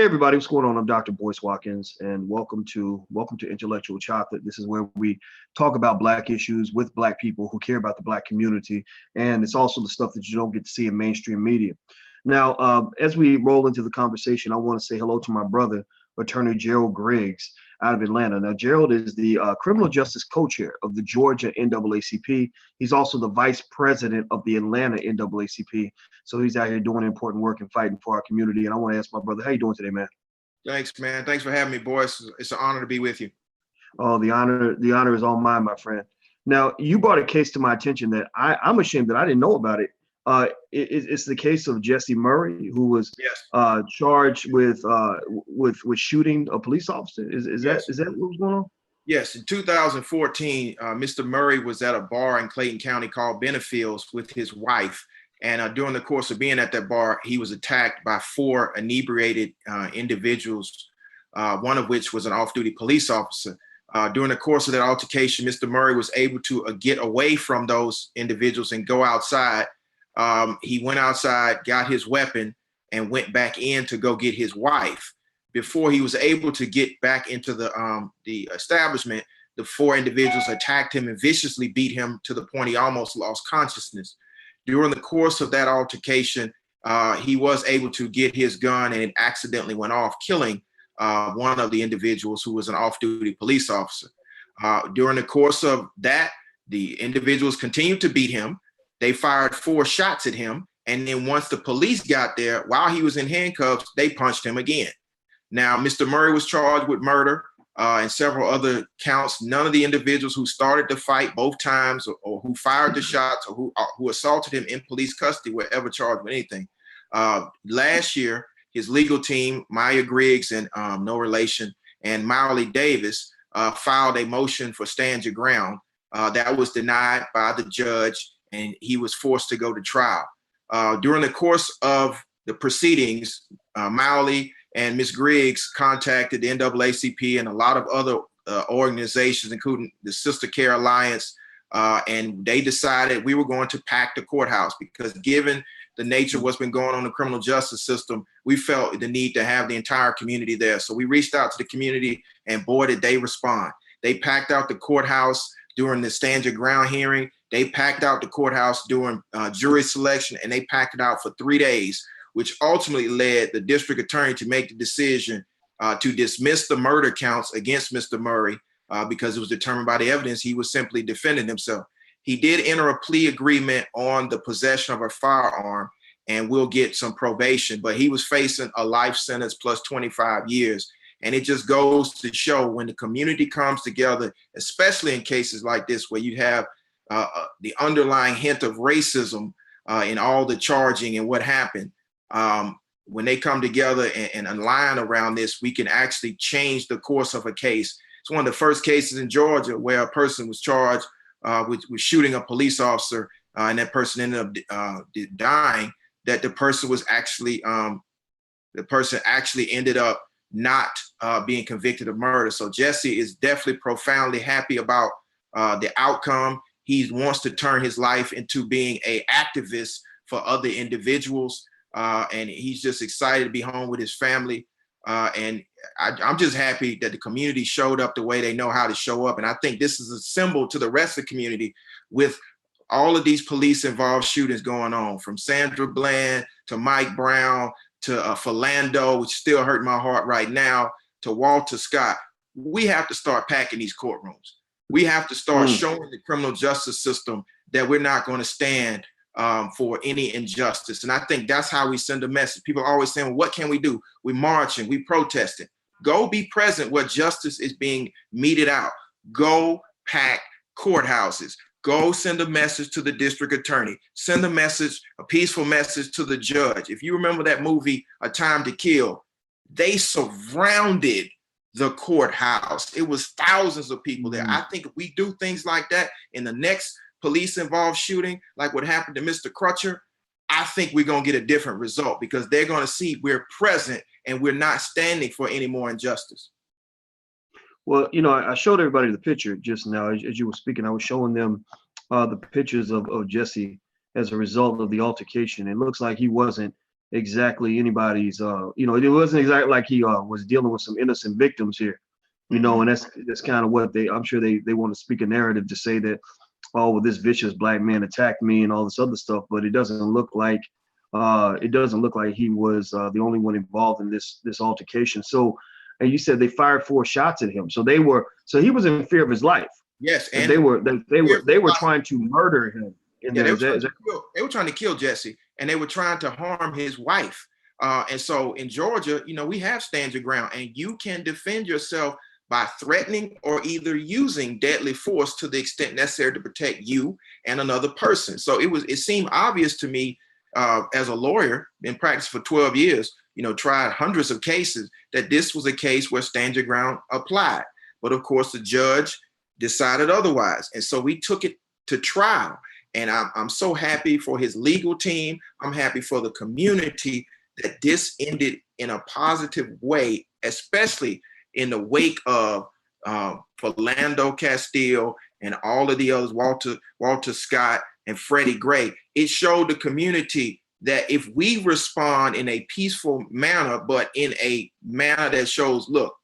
Hey everybody, what's going on? I'm Dr. Boyce Watkins, and welcome to Intellectual Chocolate. This is where we talk about Black issues with Black people who care about the Black community, and it's also the stuff that you don't get to see in mainstream media. Now, as we roll into the conversation, I want to say hello to my brother, Attorney Gerald Griggs, out of Atlanta. Now, Gerald is the criminal justice co-chair of the Georgia NAACP. He's also the vice president of the Atlanta NAACP. So he's out here doing important work and fighting for our community. And I want to ask my brother, how you doing today, man? Thanks, man. Thanks for having me, Boyce. It's an honor to be with you. Oh, the honor is all mine, my friend. Now, you brought a case to my attention that I'm ashamed that I didn't know about it. It's the case of Jessie Murray, who was Yes. charged with shooting a police officer. Yes. Is that what was going on? Yes. In 2014, Mr. Murray was at a bar in Clayton County called Benefields with his wife. And during the course of being at that bar, he was attacked by four inebriated individuals, one of which was an off-duty police officer. During the course of that altercation, Mr. Murray was able to get away from those individuals and go outside. He went outside, got his weapon, and went back in to go get his wife. Before he was able to get back into the establishment, the four individuals attacked him and viciously beat him to the point he almost lost consciousness. During the course of that altercation, he was able to get his gun and it accidentally went off, killing one of the individuals who was an off-duty police officer. During the course of that, the individuals continued to beat him. They fired 4 shots at him. And then once the police got there, while he was in handcuffs, they punched him again. Now, Mr. Murray was charged with murder and several other counts. None of the individuals who started the fight both times or who fired the shots or who assaulted him in police custody were ever charged with anything. Last year, his legal team, Maya Griggs and no relation, and Miley Davis filed a motion for stand your ground. That was denied by the judge and he was forced to go to trial. During the course of the proceedings, Miley and Ms. Griggs contacted the NAACP and a lot of other organizations, including the Sister Care Alliance, and they decided we were going to pack the courthouse because given the nature of what's been going on in the criminal justice system, we felt the need to have the entire community there. So we reached out to the community and boy, did they respond. They packed out the courthouse during the stand your ground hearing. They packed out the courthouse during jury selection and they packed it out for 3 days, which ultimately led the district attorney to make the decision to dismiss the murder counts against Mr. Murray because it was determined by the evidence he was simply defending himself. He did enter a plea agreement on the possession of a firearm and will get some probation, but he was facing a life sentence plus 25 years. And it just goes to show when the community comes together, especially in cases like this, where you have the underlying hint of racism in all the charging and what happened. When they come together and align around this, we can actually change the course of a case. It's one of the first cases in Georgia where a person was charged with shooting a police officer and that person ended up dying, that the person actually ended up not being convicted of murder. So Jessie is definitely profoundly happy about the outcome. He wants to turn his life into being an activist for other individuals. And he's just excited to be home with his family. And I'm just happy that the community showed up the way they know how to show up. And I think this is a symbol to the rest of the community with all of these police involved shootings going on, from Sandra Bland to Mike Brown to Philando, which still hurt my heart right now, to Walter Scott. We have to start packing these courtrooms. We have to start showing the criminal justice system that we're not going to stand for any injustice. And I think that's how we send a message. People are always saying, well, what can we do? We marching, we protesting. Go be present where justice is being meted out. Go pack courthouses. Go send a message to the district attorney. Send a peaceful message to the judge. If you remember that movie, A Time to Kill, they surrounded the courthouse. It was thousands of people there. I think if we do things like that in the next police involved shooting, like what happened to Mr. Crutcher, I think we're going to get a different result because they're going to see we're present and we're not standing for any more injustice. Well, I showed everybody the picture just now as you were speaking. I was showing them the pictures of Jessie as a result of the altercation. It looks like he wasn't exactly anybody's. It wasn't exactly like he was dealing with some innocent victims here. Mhm. And that's kind of what I'm sure they want to speak a narrative to say that, oh, well, this vicious black man attacked me and all this other stuff, but it doesn't look like he was the only one involved in this altercation. So, and you said they fired 4 shots at him, so he was in fear of his life. Yes, That and they were trying to murder him in yeah, there. Is that they were trying to kill Jesse, and they were trying to harm his wife. And so in Georgia, we have stand your ground, and you can defend yourself by threatening or either using deadly force to the extent necessary to protect you and another person. So it seemed obvious to me, as a lawyer in practice for 12 years, tried hundreds of cases, that this was a case where stand your ground applied. But of course, the judge decided otherwise. And so we took it to trial. And I'm so happy for his legal team. I'm happy for the community that this ended in a positive way, especially in the wake of Philando Castile and all of the others, Walter Scott and Freddie Gray. It showed the community that if we respond in a peaceful manner, but in a manner that shows, look,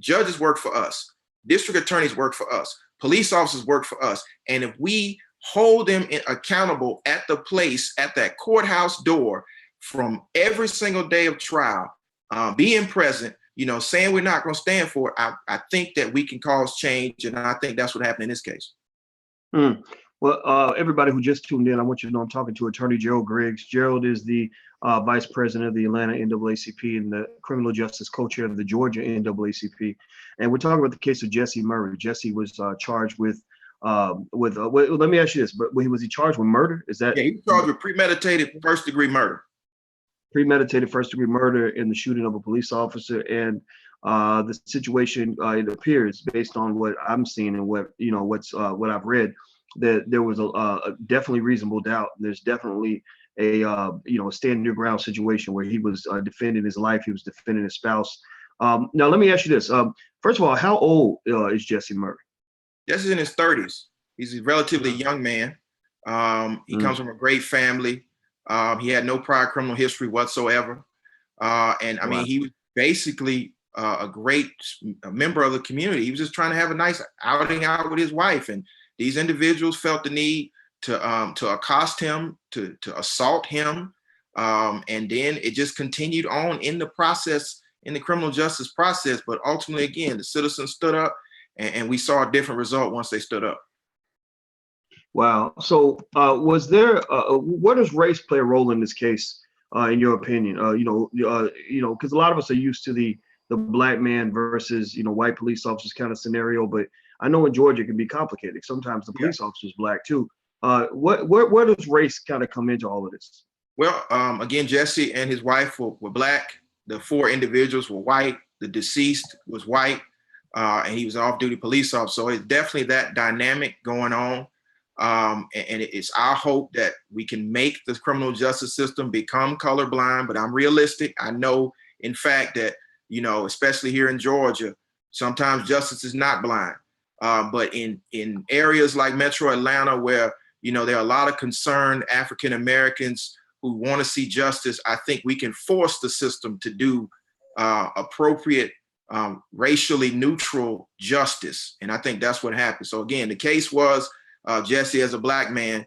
judges work for us, district attorneys work for us, police officers work for us, and if we hold them accountable at the place, at that courthouse door, from every single day of trial, being present, saying we're not going to stand for it, I think that we can cause change, and I think that's what happened in this case. Mm. Well, everybody who just tuned in, I want you to know I'm talking to Attorney Gerald Griggs. Gerald is the Vice President of the Atlanta NAACP and the Criminal Justice Co-Chair of the Georgia NAACP. And we're talking about the case of Jessie Murray. Jessie was charged with, let me ask you this, but was he charged with murder? Is that? Yeah, he was charged with premeditated first-degree murder. Premeditated first-degree murder in the shooting of a police officer. And the situation, it appears, based on what I'm seeing and what I've read, that there was a definitely reasonable doubt. There's definitely a stand your ground situation where he was defending his life, he was defending his spouse. Now let me ask you this. First of all, how old is Jessie Murray? Jesse's in his 30s. He's a relatively young man. He comes from a great family. He had no prior criminal history whatsoever. And I mean, he was basically a great member of the community. He was just trying to have a nice outing out with his wife. And these individuals felt the need to accost him, to assault him. And then it just continued on in the process, in the criminal justice process. But ultimately, again, the citizens stood up, and we saw a different result once they stood up. Wow. So was there, what does race play a role in this case, in your opinion? Because a lot of us are used to the black man versus, white police officers kind of scenario, but I know in Georgia it can be complicated. Sometimes the police officer's black too. Where does race kind of come into all of this? Well, again, Jesse and his wife were black. The 4 individuals were white. The deceased was white, and he was an off-duty police officer. So it's definitely that dynamic going on. And it's our hope that we can make the criminal justice system become colorblind, but I'm realistic. I know, in fact, that, especially here in Georgia, sometimes justice is not blind. But in areas like Metro Atlanta, where, there are a lot of concerned African Americans who want to see justice, I think we can force the system to do appropriate, racially neutral justice. And I think that's what happened. So again, the case was Jesse, as a black man,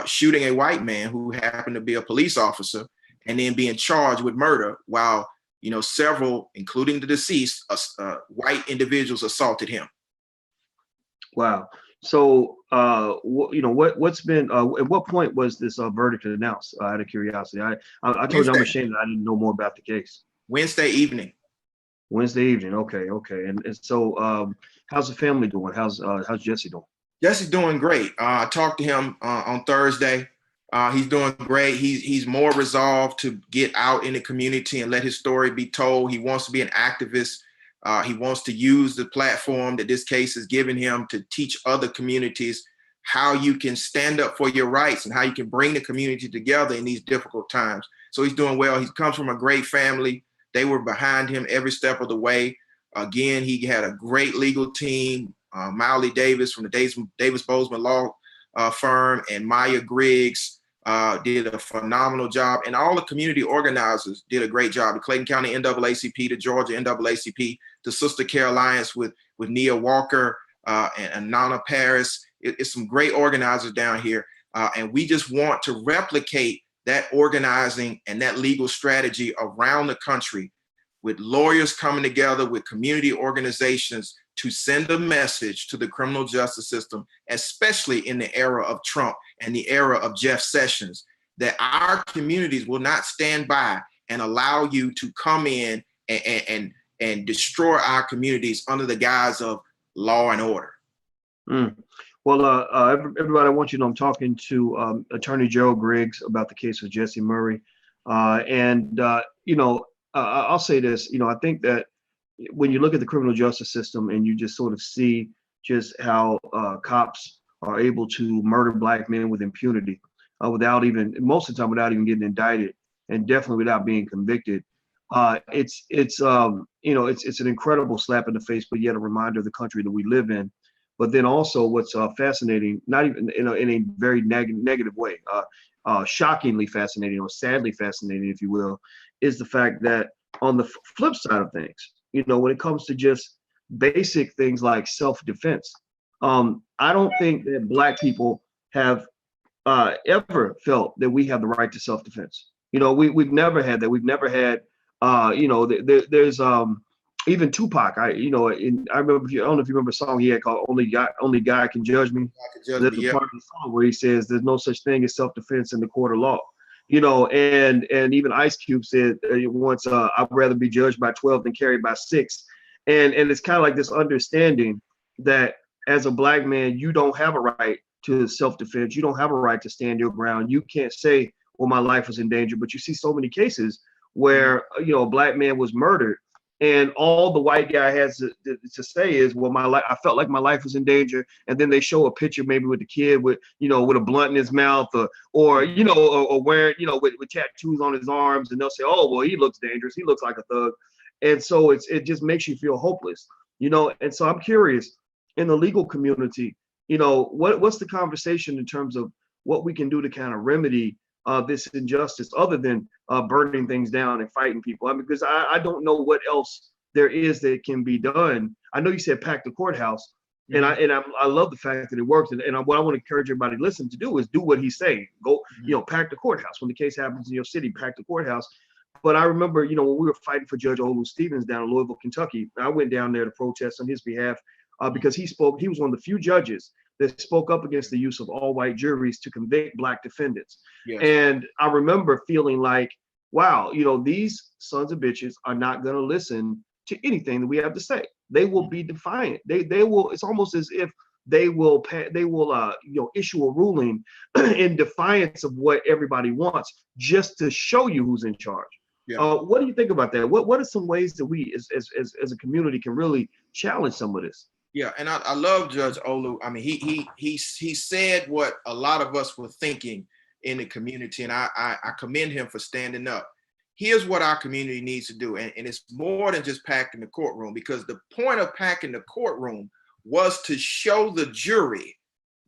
shooting a white man who happened to be a police officer, and then being charged with murder while, several, including the deceased, white individuals assaulted him. Wow. So, what's been, at what point was this verdict announced? Out of curiosity, I told you I'm ashamed that I didn't know more about the case. Wednesday evening. Wednesday evening. Okay. And so, how's the family doing? How's Jesse doing? Jesse's doing great. I talked to him on Thursday. He's doing great. He's more resolved to get out in the community and let his story be told. He wants to be an activist. He wants to use the platform that this case has given him to teach other communities how you can stand up for your rights and how you can bring the community together in these difficult times. So he's doing well. He comes from a great family. They were behind him every step of the way. Again, he had a great legal team. Miley Davis from the Davis Bozeman law firm, and Maya Griggs did a phenomenal job, and all the community organizers did a great job. The Clayton County NAACP, the Georgia NAACP, the Sister Care Alliance with Nia Walker and Nana Paris. It's some great organizers down here, and we just want to replicate that organizing and that legal strategy around the country, with lawyers coming together with community organizations to send a message to the criminal justice system, especially in the era of Trump and the era of Jeff Sessions, that our communities will not stand by and allow you to come in and destroy our communities under the guise of law and order. Well, everybody, I want you to know I'm talking to Attorney Gerald Griggs about the case of Jessie Murray. I'll say this, I think that when you look at the criminal justice system and you just sort of see just how cops are able to murder Black men with impunity, without even, most of the time, without even getting indicted, and definitely without being convicted, it's an incredible slap in the face, but yet a reminder of the country that we live in. But then also what's fascinating, not even in a very negative way, shockingly fascinating or sadly fascinating, if you will, is the fact that on the flip side of things, when it comes to just basic things like self-defense, I don't think that Black people have ever felt that we have the right to self-defense. We've never had that. We've never had, there's even Tupac. I remember, I don't know if you remember a song he had called "Only God Can Judge Me." There's a part of the song where he says, "There's no such thing as self-defense in the court of law." And even Ice Cube said once, "I'd rather be judged by 12 than carried by 6." And it's kind of like this understanding that as a Black man, you don't have a right to self-defense. You don't have a right to stand your ground. You can't say, "Well, my life was in danger." But you see so many cases where a Black man was murdered, and all the white guy has to say is, "Well, I felt like my life was in danger." And then they show a picture maybe with the kid with a blunt in his mouth, or wearing, with tattoos on his arms, and they'll say, "Oh, well, he looks dangerous. He looks like a thug." And so it just makes you feel hopeless, And so I'm curious, in the legal community, what's the conversation in terms of what we can do to kind of remedy this injustice, other than burning things down and fighting people? I mean, because I don't know what else there is that can be done. I know you said pack the courthouse, and I love the fact that it works. And what I want to encourage everybody to listen to do is do what he's saying. Go, pack the courthouse. When the case happens in your city, pack the courthouse. But I remember, when we were fighting for Judge Olu Stevens down in Louisville, Kentucky, I went down there to protest on his behalf because he was one of the few judges that spoke up against the use of all white juries to convict Black defendants. Yes. And I remember feeling like, wow, these sons of bitches are not going to listen to anything that we have to say. They will be defiant. They will. It's almost as if they will issue a ruling in defiance of what everybody wants, just to show you who's in charge. Yeah. What do you think about that? What are some ways that we as a community can really challenge some of this? Yeah, and I love Judge Olu. I mean, he said what a lot of us were thinking in the community, and I commend him for standing up. Here's what our community needs to do, and it's more than just packing the courtroom, because the point of packing the courtroom was to show the jury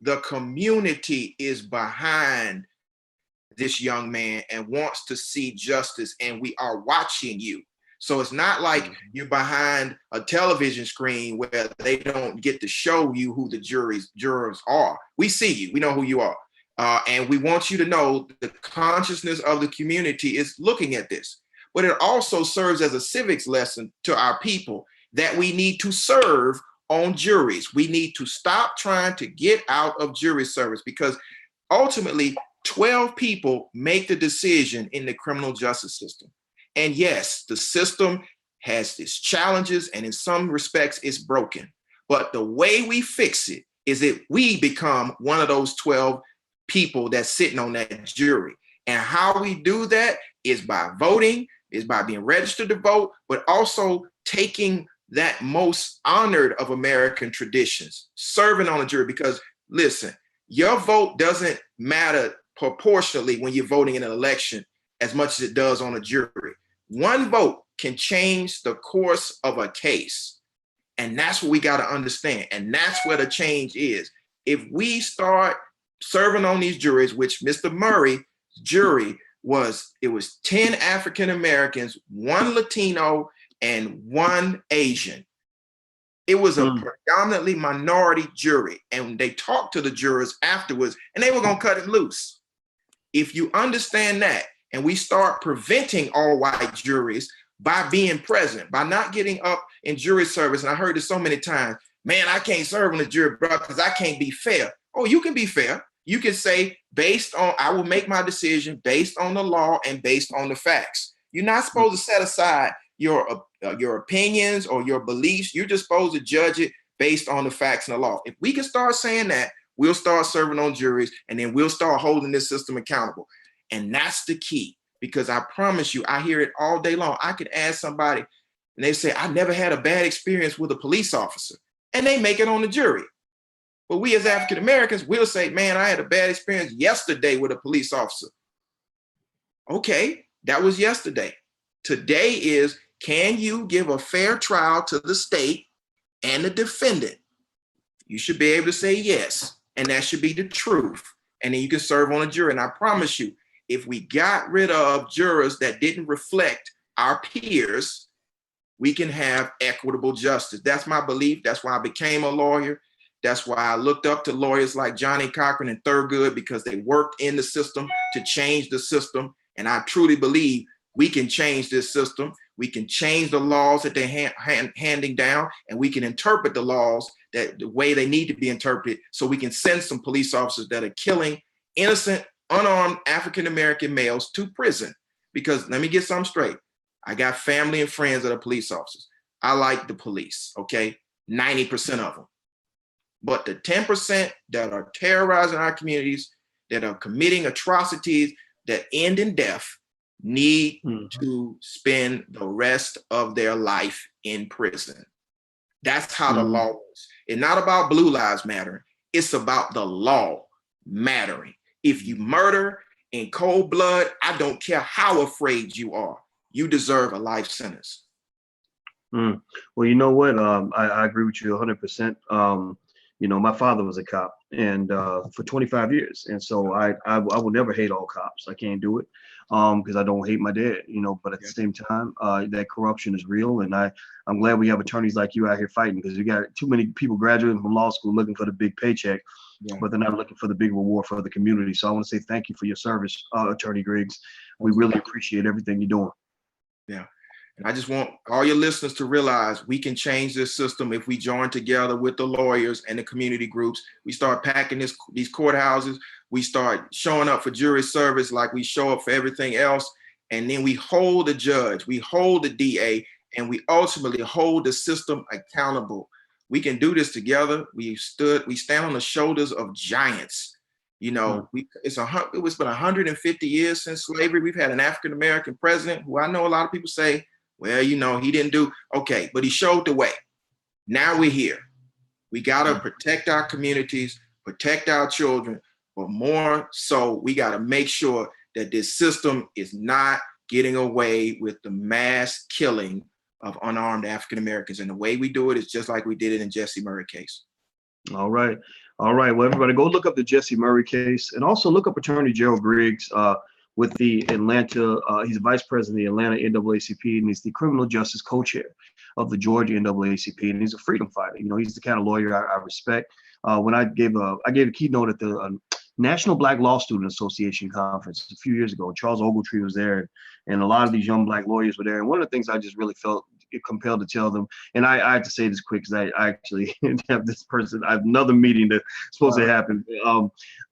the community is behind this young man and wants to see justice, and we are watching you. So it's not like you're behind a television screen where they don't get to show you who the jurors are. We see you. We know who you are. And we want you to know the consciousness of the community is looking at this. But it also serves as a civics lesson to our people that we need to serve on juries. We need to stop trying to get out of jury service, because ultimately 12 people make the decision in the criminal justice system. And yes, the system has its challenges, and in some respects it's broken. But the way we fix it is that we become one of those 12 people that's sitting on that jury. And how we do that is by voting, is by being registered to vote, but also taking that most honored of American traditions, serving on a jury. Because listen, your vote doesn't matter proportionally when you're voting in an election as much as it does on a jury. One vote can change the course of a case. And that's what we got to understand. And that's where the change is. If we start serving on these juries, which Mr. Murray's jury was 10 African Americans, 1 Latino, and 1 Asian. It was a predominantly minority jury, and they talked to the jurors afterwards, and they were going to cut it loose. If you understand that, and we start preventing all white juries by being present, by not getting up in jury service, and I heard this so many times, man, I can't serve on the jury, bro, because I can't be fair. Oh, you can be fair. You can say, I will make my decision based on the law and based on the facts. You're not supposed to set aside your opinions or your beliefs. You're just supposed to judge it based on the facts and the law. If we can start saying that, we'll start serving on juries, and then we'll start holding this system accountable. And that's the key, because I promise you, I hear it all day long. I could ask somebody and they say, I never had a bad experience with a police officer, and they make it on the jury. But we as African Americans, we'll say, man, I had a bad experience yesterday with a police officer. Okay, that was yesterday. Today is, can you give a fair trial to the state and the defendant? You should be able to say yes, and that should be the truth. And then you can serve on a jury. And I promise you, if we got rid of jurors that didn't reflect our peers, we can have equitable justice. That's my belief. That's why I became a lawyer. That's why I looked up to lawyers like Johnny Cochran and Thurgood, because they worked in the system to change the system. And I truly believe we can change this system. We can change the laws that they're handing down, and we can interpret the laws that the way they need to be interpreted, so we can send some police officers that are killing innocent, unarmed African-American males to prison. Because let me get something straight. I got family and friends that are police officers. I like the police, okay? 90% of them. But the 10% that are terrorizing our communities, that are committing atrocities that end in death, need to spend the rest of their life in prison. That's how the law is. It's not about Blue Lives Matter. It's about the law mattering. If you murder in cold blood, I don't care how afraid you are, you deserve a life sentence. Well, you know what? I agree with you 100%. You know, my father was a cop, and for 25 years. And so I will never hate all cops. I can't do it because I don't hate my dad, you know, but at the same time, that corruption is real. And I'm glad we have attorneys like you out here fighting, because you got too many people graduating from law school looking for the big paycheck, but they're not looking for the big reward for the community. So I want to say thank you for your service, Attorney Griggs. We really appreciate everything you're doing. Yeah. And I just want all your listeners to realize we can change this system if we join together with the lawyers and the community groups. We start packing these courthouses. We start showing up for jury service like we show up for everything else. And then we hold the judge, we hold the DA, and we ultimately hold the system accountable. We can do this together. We stand on the shoulders of giants. You know, it's been 150 years since slavery. We've had an African-American president who I know a lot of people say, well, you know, he didn't do okay, but he showed the way. Now we're here. We got to protect our communities, protect our children, but more so, we got to make sure that this system is not getting away with the mass killing of unarmed African Americans. And the way we do it is just like we did it in Jessie Murray case. All right. Well, everybody go look up the Jessie Murray case, and also look up Attorney Gerald Griggs with the Atlanta. He's vice president of the Atlanta NAACP, and he's the criminal justice co-chair of the Georgia NAACP, and he's a freedom fighter. You know, he's the kind of lawyer I respect. When I gave a keynote at the National Black Law Student Association conference a few years ago, Charles Ogletree was there, and a lot of these young Black lawyers were there. And one of the things I just really felt compelled to tell them, and I had to say this quick because I actually have this person, I have another meeting that's supposed to happen.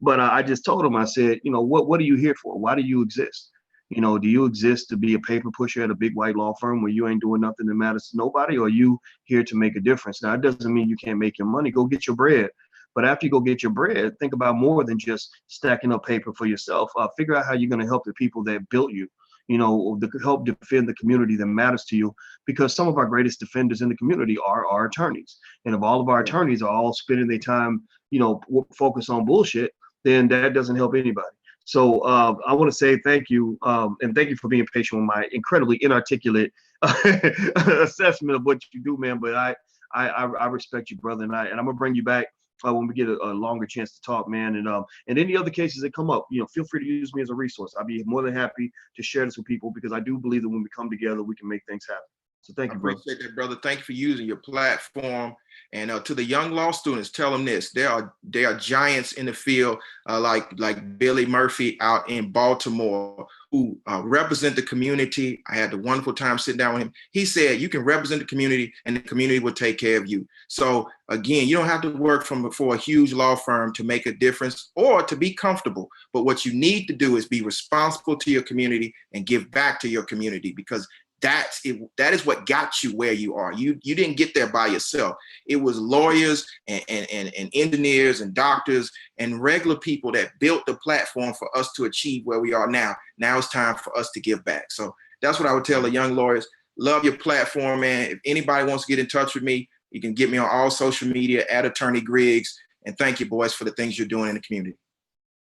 But I just told them, I said, you know, what are you here for? Why do you exist? You know, do you exist to be a paper pusher at a big white law firm where you ain't doing nothing that matters to nobody? Or are you here to make a difference? Now, it doesn't mean you can't make your money. Go get your bread. But after you go get your bread, think about more than just stacking up paper for yourself. Figure out how you're going to help the people that built you, you know, help defend the community that matters to you, because some of our greatest defenders in the community are our attorneys. And if all of our attorneys are all spending their time, you know, focused on bullshit, then that doesn't help anybody. So I want to say thank you, and thank you for being patient with my incredibly inarticulate assessment of what you do, man. But I respect you, brother, and I'm gonna bring you back when we get a longer chance to talk, man. And any other cases that come up, feel free to use me as a resource. I'll be more than happy to share this with people, because I do believe that when we come together, we can make things happen. So thank you, brother. I appreciate that, brother. Thank you for using your platform. And to the young law students, tell them this: there are giants in the field, like Billy Murphy out in Baltimore, who represent the community. I had the wonderful time sitting down with him. He said, you can represent the community and the community will take care of you. So again, you don't have to work for a huge law firm to make a difference or to be comfortable. But what you need to do is be responsible to your community and give back to your community, because that is what got you where you are. You didn't get there by yourself. It was lawyers and engineers and doctors and regular people that built the platform for us to achieve where we are now. Now it's time for us to give back. So that's what I would tell the young lawyers. Love your platform, man. If anybody wants to get in touch with me, you can get me on all social media at Attorney Griggs. And thank you, Boyce, for the things you're doing in the community.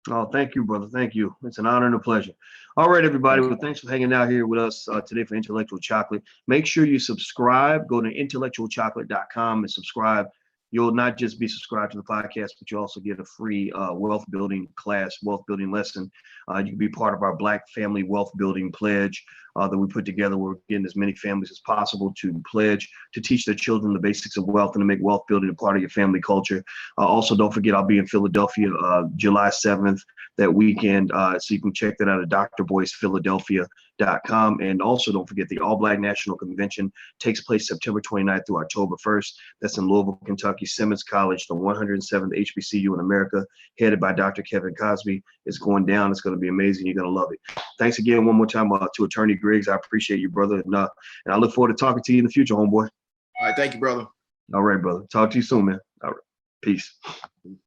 Oh, thank you, brother. Thank you. It's an honor and a pleasure. All right, everybody. Well, thanks for hanging out here with us today for Intellectual Chocolate. Make sure you subscribe. Go to intellectualchocolate.com and subscribe. You'll not just be subscribed to the podcast, but you also get a free wealth building class, wealth building lesson. You can be part of our Black Family Wealth Building Pledge that we put together. We're getting as many families as possible to pledge to teach their children the basics of wealth and to make wealth building a part of your family culture. Also, don't forget, I'll be in Philadelphia July 7th that weekend. So you can check that out at drboycephiladelphia.com. And also, don't forget, the All Black National Convention takes place September 29th through October 1st. That's in Louisville, Kentucky, Simmons College, the 107th HBCU in America, headed by Dr. Kevin Cosby. It's going down. It's going to be amazing. You're going to love it. Thanks again one more time to Attorney Griggs. I appreciate you, brother. And I look forward to talking to you in the future, homeboy. All right. Thank you, brother. All right, brother. Talk to you soon, man. All right. Peace.